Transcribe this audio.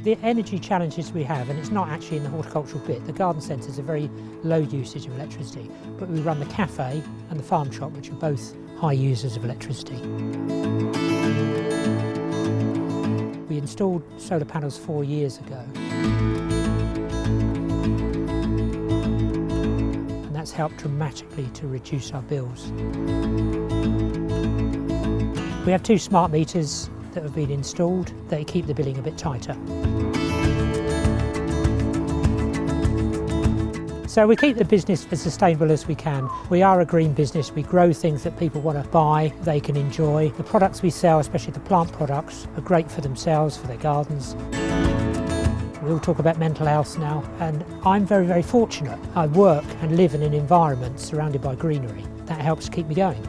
The energy challenges we have, and it's not actually in the horticultural bit, the garden centre is a very low usage of electricity, but we run the cafe and the farm shop, which are both high users of electricity. We installed solar panels 4 years ago. And that's helped dramatically to reduce our bills. We have 2 smart meters that have been installed that keep the billing a bit tighter. So we keep the business as sustainable as we can. We are a green business. We grow things that people want to buy, they can enjoy. The products we sell, especially the plant products, are great for themselves, for their gardens. We all talk about mental health now, and I'm very, very fortunate. I work and live in an environment surrounded by greenery. That helps keep me going.